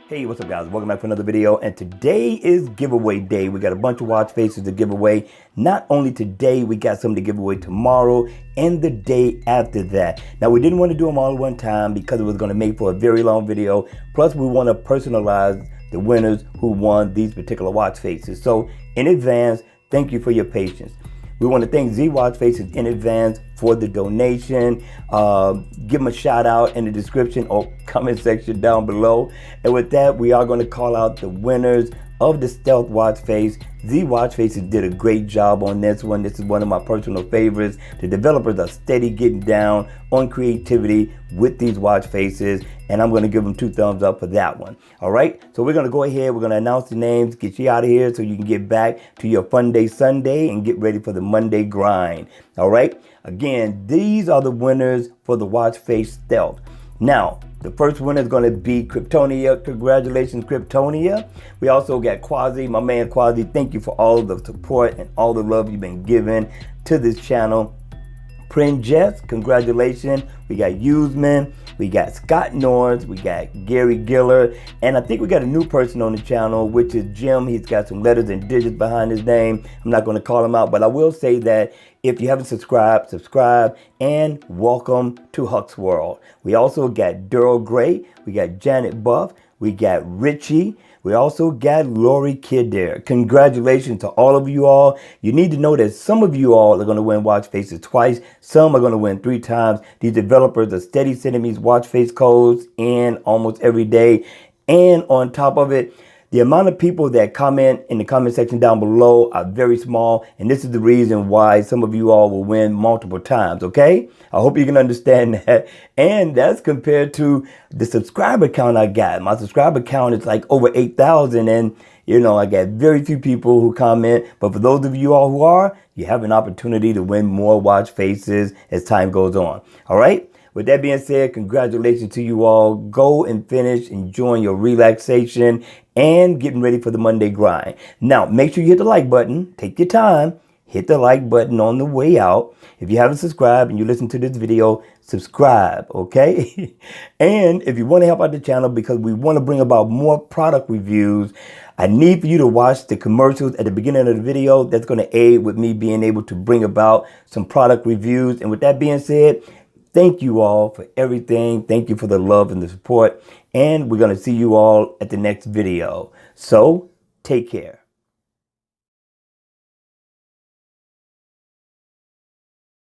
Hey, what's up guys? Welcome back for another video, and today is giveaway day. We got a bunch of watch faces to give away. Not only today, we got some to give away tomorrow and the day after that. Now, we didn't want to do them all at one time because it was going to make for a very long video. Plus, we want to personalize the winners who won these particular watch faces. So, in advance, thank you for your patience. We want to thank Z Watch Faces in advance for the donation. Give them a shout out in the description or comment section down below. And with that, we are going to call out the winners of the Stealth Watch Face. Z Watch Faces did a great job on this one. This is one of my personal favorites. The developers are steady getting down on creativity with these watch faces, and I'm going to give them 2 thumbs up for that one. All right, so we're going to go ahead. We're going to announce the names, get you out of here so you can get back to your fun day Sunday and get ready for the Monday grind. All right, again, these are the winners for the watch face Stealth. Now, the first winner is going to be Kryptonia. Congratulations, Kryptonia. We also got Quasi, my man Quasi. Thank you for all of the support and all the love you've been giving to this channel. Jess, congratulations. We got Useman, we got Scott Norris, we got Gary Giller, and I think we got a new person on the channel, which is Jim. He's got some letters and digits behind his name. I'm not going to call him out, but I will say that if you haven't subscribed, subscribe, and welcome to Huck's World. We also got Daryl Gray, we got Janet Buff, we got Richie, we also got Lori Kidd there. Congratulations to all of you all. You need to know that some of you all are going to win watch faces twice. Some are going to win 3 times. These developers are steady sending me watch face codes in almost every day. And on top of it, the amount of people that comment in the comment section down below are very small, and this is the reason why some of you all will win multiple times, okay? I hope you can understand that. And that's compared to the subscriber count I got. My subscriber count is like over 8,000, and you know, I got very few people who comment, but for those of you all who are, you have an opportunity to win more watch faces as time goes on, all right? With that being said, congratulations to you all. Go and finish enjoying your relaxation and getting ready for the Monday grind. Now, make sure you hit the like button. Take your time. Hit the like button on the way out. If you haven't subscribed and you listen to this video, subscribe, okay? And if you want to help out the channel because we want to bring about more product reviews, I need for you to watch the commercials at the beginning of the video. That's going to aid with me being able to bring about some product reviews. And with that being said, thank you all for everything. Thank you for the love and the support. And we're going to see you all at the next video. So take care.